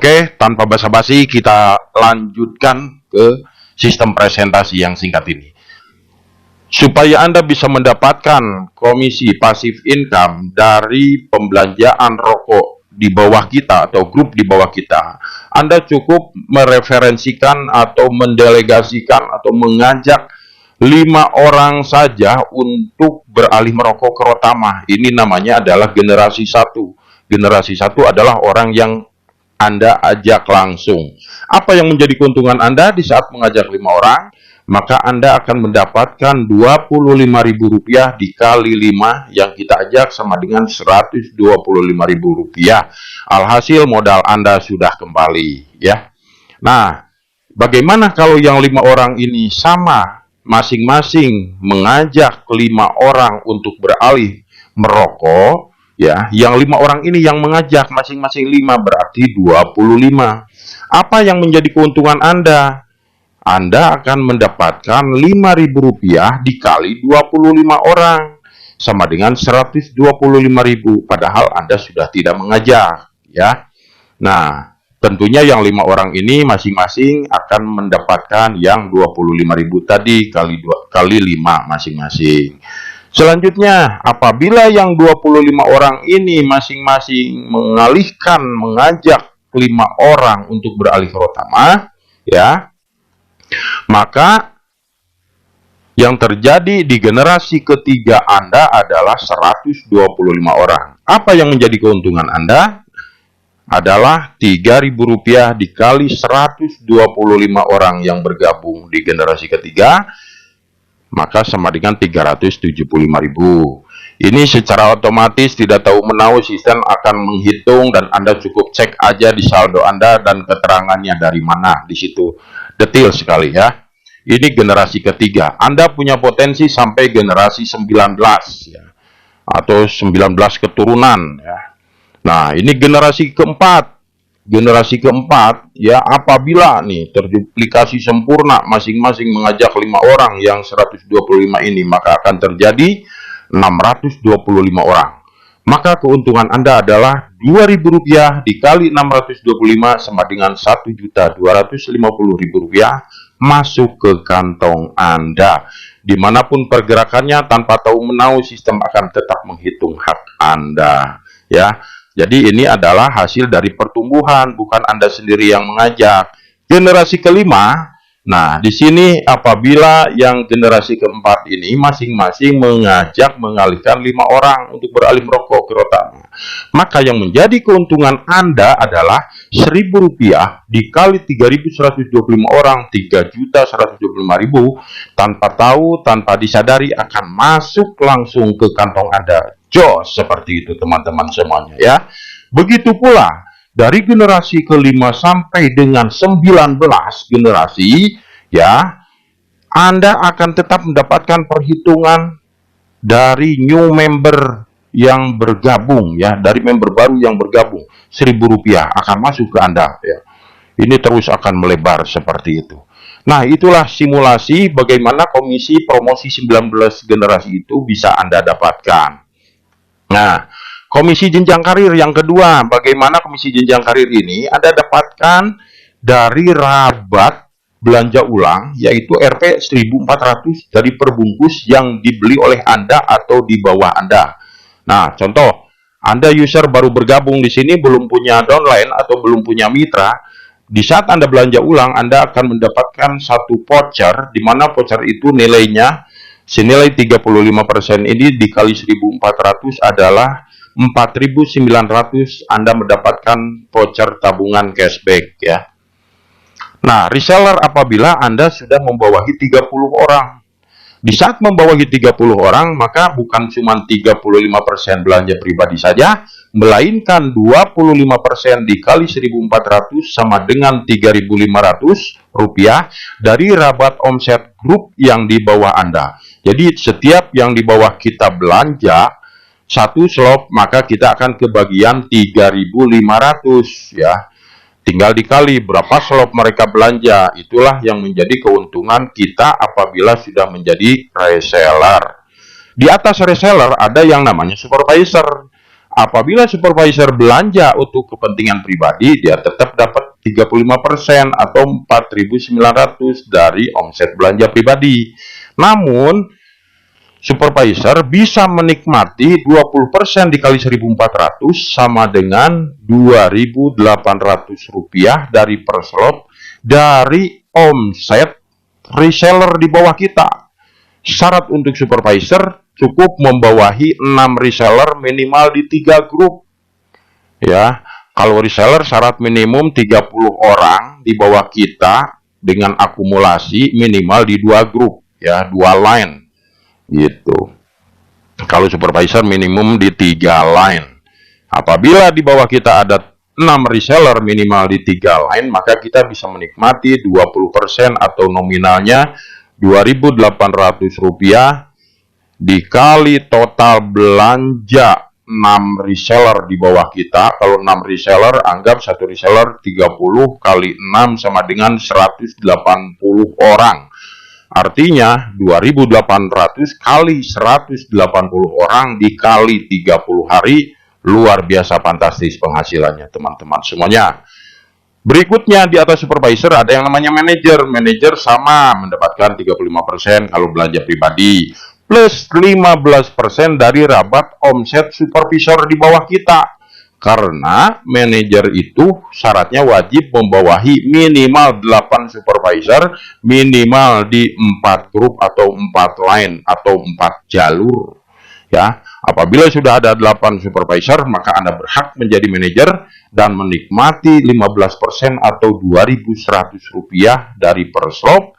Oke, tanpa basa-basi kita lanjutkan ke sistem presentasi yang singkat ini. Supaya Anda bisa mendapatkan komisi passive income dari pembelanjaan rokok di bawah kita atau grup di bawah kita, Anda cukup mereferensikan atau mendelegasikan atau mengajak 5 orang saja untuk beralih merokok ke Rotama. Ini namanya adalah generasi 1. Generasi 1 adalah orang yang Anda ajak langsung. Apa yang menjadi keuntungan Anda di saat mengajak 5 orang? Maka Anda akan mendapatkan Rp25.000 dikali 5 yang kita ajak sama dengan Rp125.000. Alhasil modal Anda sudah kembali, ya. Nah, bagaimana kalau yang 5 orang ini sama masing-masing mengajak 5 orang untuk beralih merokok? Ya, yang 5 orang ini yang mengajak masing-masing 5 berarti 25. Apa yang menjadi keuntungan Anda? Anda akan mendapatkan Rp5.000 dikali 25 orang sama dengan Rp125.000, padahal Anda sudah tidak mengajak, ya. Nah, tentunya yang 5 orang ini masing-masing akan mendapatkan yang Rp25.000 tadi kali 5 masing-masing. Selanjutnya, apabila yang 25 orang ini masing-masing mengajak 5 orang untuk beralih ke Rotama, ya, maka yang terjadi di generasi ketiga Anda adalah 125 orang. Apa yang menjadi keuntungan Anda? Adalah Rp3.000 dikali 125 orang yang bergabung di generasi ketiga, maka sama dengan Rp375.000. Ini secara otomatis tidak tahu menahu sistem akan menghitung dan Anda cukup cek aja di saldo Anda dan keterangannya dari mana. Di situ detail sekali, ya. Ini generasi ketiga. Anda punya potensi sampai generasi 19, ya, atau 19 keturunan, ya. Nah, ini generasi keempat. Generasi keempat, ya, apabila nih terduplikasi sempurna masing-masing mengajak 5 orang yang 125 ini, maka akan terjadi 625 orang. Maka keuntungan Anda adalah Rp2.000 dikali 625 sama dengan Rp1.250.000 masuk ke kantong Anda. Dimanapun pergerakannya, tanpa tahu menahu sistem akan tetap menghitung hak Anda, ya. Jadi ini adalah hasil dari pertumbuhan, bukan Anda sendiri yang mengajak. Generasi kelima, nah di sini apabila yang generasi keempat ini masing-masing mengalihkan 5 orang untuk beralih merokok ke Rotama, maka yang menjadi keuntungan Anda adalah Rp1.000 dikali 3.125 orang, 3.125.000, tanpa tahu, tanpa disadari akan masuk langsung ke kantong Anda. Jos, seperti itu teman-teman semuanya, ya. Begitu pula dari generasi kelima sampai dengan 19 generasi, ya, Anda akan tetap mendapatkan perhitungan dari new member yang bergabung, ya, dari member baru yang bergabung. Rp1.000 akan masuk ke Anda, ya. Ini terus akan melebar seperti itu. Nah, itulah simulasi bagaimana komisi promosi 19 generasi itu bisa Anda dapatkan. Nah, komisi jenjang karir yang kedua, bagaimana komisi jenjang karir ini Anda dapatkan dari rabat belanja ulang, yaitu Rp 1.400 dari perbungkus yang dibeli oleh Anda atau di bawah Anda. Nah, contoh, Anda user baru bergabung di sini, belum punya downline atau belum punya mitra. Di saat Anda belanja ulang, Anda akan mendapatkan satu voucher, di mana voucher itu nilainya senilai 35% ini dikali 1.400 adalah 4.900. Anda mendapatkan voucher tabungan cashback, ya. Nah, reseller apabila Anda sudah membawahi 30 orang. Di saat membawahi 30 orang, maka bukan cuma 35% belanja pribadi saja, melainkan 25% dikali 1.400 sama dengan Rp3.500 dari rabat omset grup yang di bawah Anda. Jadi setiap yang di bawah kita belanja satu slot, maka kita akan kebagian 3.500, ya. Tinggal dikali berapa slot mereka belanja. Itulah yang menjadi keuntungan kita apabila sudah menjadi reseller. Di atas reseller ada yang namanya supervisor. Apabila supervisor belanja untuk kepentingan pribadi, dia tetap dapat 35% atau 4.900 dari omset belanja pribadi. Namun, supervisor bisa menikmati 20% dikali 1.400 sama dengan Rp2.800 dari per slot dari omset reseller di bawah kita. Syarat untuk supervisor cukup membawahi 6 reseller minimal di 3 grup. Ya, kalau reseller syarat minimum 30 orang di bawah kita dengan akumulasi minimal di 2 grup, ya, 2 line. Gitu. Kalau supervisor minimum di 3 line. Apabila di bawah kita ada 6 reseller minimal di 3 line, maka kita bisa menikmati 20% atau nominalnya Rp2.800 dikali total belanja 6 reseller di bawah kita. Kalau 6 reseller, anggap 1 reseller 30 kali 6 sama dengan 180 orang. Artinya 2.800 kali 180 orang dikali 30 hari, luar biasa fantastis penghasilannya teman-teman semuanya. Berikutnya di atas supervisor ada yang namanya manajer. Manajer sama mendapatkan 35% kalau belanja pribadi, plus 15% dari rabat omset supervisor di bawah kita. Karena manajer itu syaratnya wajib membawahi minimal 8 supervisor, minimal di 4 grup atau 4 line atau 4 jalur. Ya, apabila sudah ada 8 supervisor, maka Anda berhak menjadi manajer dan menikmati 15% atau Rp2.100 dari per slot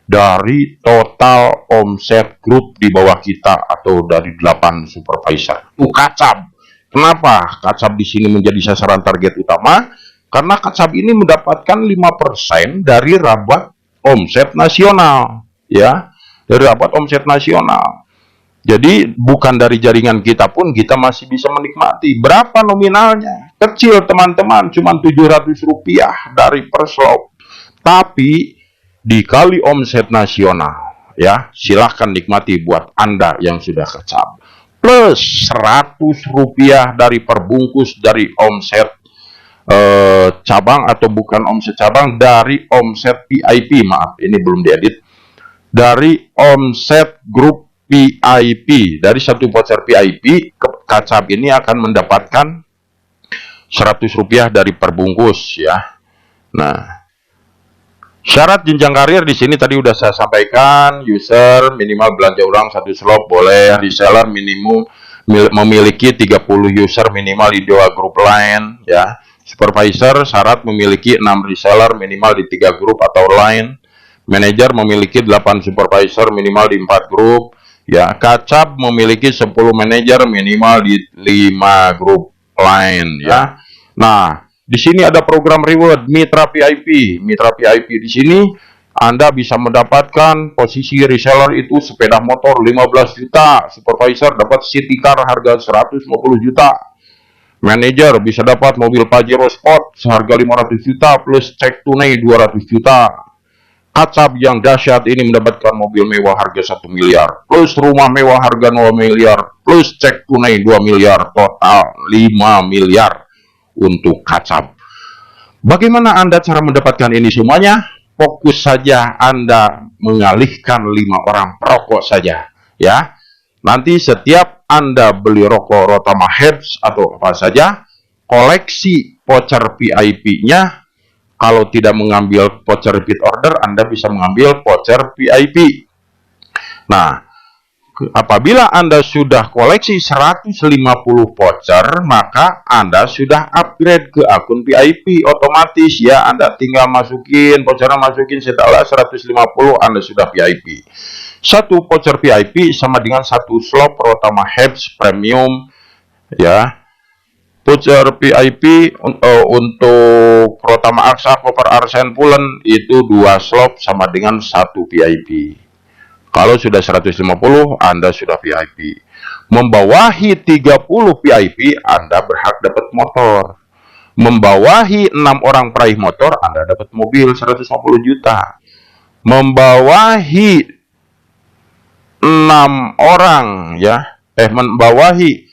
dari total omset grup di bawah kita atau dari 8 supervisor. Kacab. Kenapa Kacab di sini menjadi sasaran target utama? Karena Kacab ini mendapatkan 5% dari rabat omset nasional, ya, dari rabat omset nasional. Jadi bukan dari jaringan kita pun kita masih bisa menikmati. Berapa nominalnya? Kecil teman-teman, cuma Rp700 dari per slot. Tapi dikali omset nasional, ya, silahkan nikmati buat Anda yang sudah Kacab. Plus Rp100 dari perbungkus dari omset cabang atau bukan omset cabang, dari omset VIP, maaf ini belum diedit, dari omset grup VIP. Dari satu voucher VIP, Kacab ini akan mendapatkan Rp100 dari perbungkus, ya. Nah, syarat jenjang karir di sini tadi udah saya sampaikan. User minimal belanja ulang 1 slot boleh. Reseller minimum memiliki 30 user minimal di 2 grup lain, ya. Supervisor syarat memiliki 6 reseller minimal di 3 grup atau line. Manager memiliki 8 supervisor minimal di 4 grup, ya. Kacab memiliki 10 manajer minimal di 5 grup line, ya. Nah, di sini ada program reward Mitra VIP. Mitra VIP di sini Anda bisa mendapatkan posisi reseller itu sepeda motor 15 juta, supervisor dapat city car harga 150 juta. Manager bisa dapat mobil Pajero Sport seharga 500 juta plus cek tunai 200 juta. Kacab yang dahsyat ini mendapatkan mobil mewah harga 1 miliar, plus rumah mewah harga 0 miliar, plus cek tunai 2 miliar, total 5 miliar untuk Kacab. Bagaimana Anda cara mendapatkan ini semuanya? Fokus saja Anda mengalihkan 5 orang perokok saja, ya. Nanti setiap Anda beli rokok Rotama Herbs atau apa saja, koleksi voucher VIP-nya. Kalau tidak mengambil voucher repeat order, Anda bisa mengambil voucher VIP. Nah, apabila Anda sudah koleksi 150 voucher, maka Anda sudah upgrade ke akun VIP otomatis, ya. Anda tinggal masukin vouchernya, masukin setelah 150 Anda sudah VIP. Satu voucher VIP sama dengan 1 slot Rotama Herbs Premium, ya. Voucher VIP untuk Rotama Aksa Copper Arsen Pulen itu 2 slot sama dengan 1 VIP. Kalau sudah 150, Anda sudah VIP. Membawahi 30 VIP, Anda berhak dapat motor. Membawahi 6 orang peraih motor, Anda dapat mobil 150 juta. Membawahi 6 orang, ya, membawahi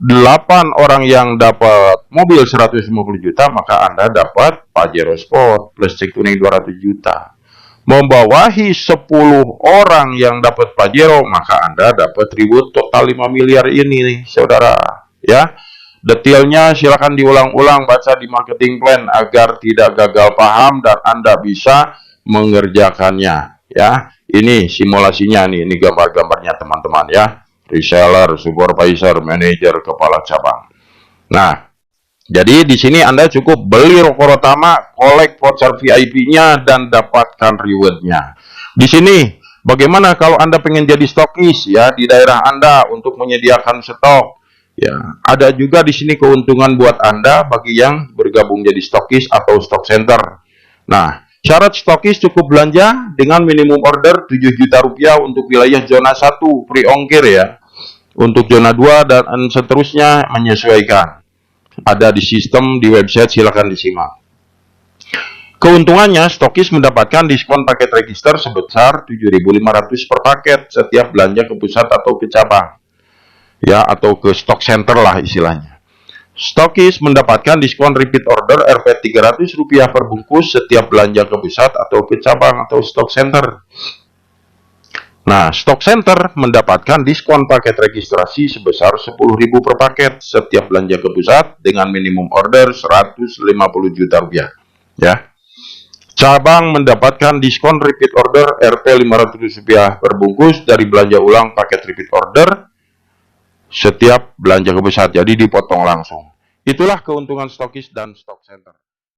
8 orang yang dapat mobil 150 juta, maka Anda dapat Pajero Sport plus cek tunai 200 juta. Membawahi 10 orang yang dapat Pajero, maka Anda dapat reward total 5 miliar ini nih, saudara. Ya, detailnya silakan diulang-ulang, baca di marketing plan agar tidak gagal paham dan Anda bisa mengerjakannya. Ya, ini simulasinya nih, ini gambar-gambarnya teman-teman ya. Reseller, supervisor, manajer, kepala cabang. Nah, jadi di sini Anda cukup beli rokok Rotama, kolek voucher VIP-nya dan dapatkan reward-nya. Di sini, bagaimana kalau Anda pengen jadi stokis ya di daerah Anda untuk menyediakan stok? Ya, ada juga di sini keuntungan buat Anda bagi yang bergabung jadi stokis atau stock center. Nah, syarat stokis cukup belanja dengan minimum order 7 juta rupiah untuk wilayah zona 1, free ongkir ya. Untuk zona 2 dan seterusnya menyesuaikan. Ada di sistem di website, silakan disimak. Keuntungannya, stokis mendapatkan diskon paket register sebesar 7.500 per paket setiap belanja ke pusat atau ke cabang. Ya, atau ke stock center lah istilahnya. Stokis mendapatkan diskon repeat order Rp 300 per bungkus setiap belanja ke pusat atau ke cabang atau stock center. Nah, stock center mendapatkan diskon paket registrasi sebesar 10.000 per paket setiap belanja ke pusat dengan minimum order 150 juta rupiah. Ya. Cabang mendapatkan diskon repeat order Rp 500 per bungkus dari belanja ulang paket repeat order setiap belanja ke pusat. Jadi dipotong langsung. Itulah keuntungan stokis dan stock center.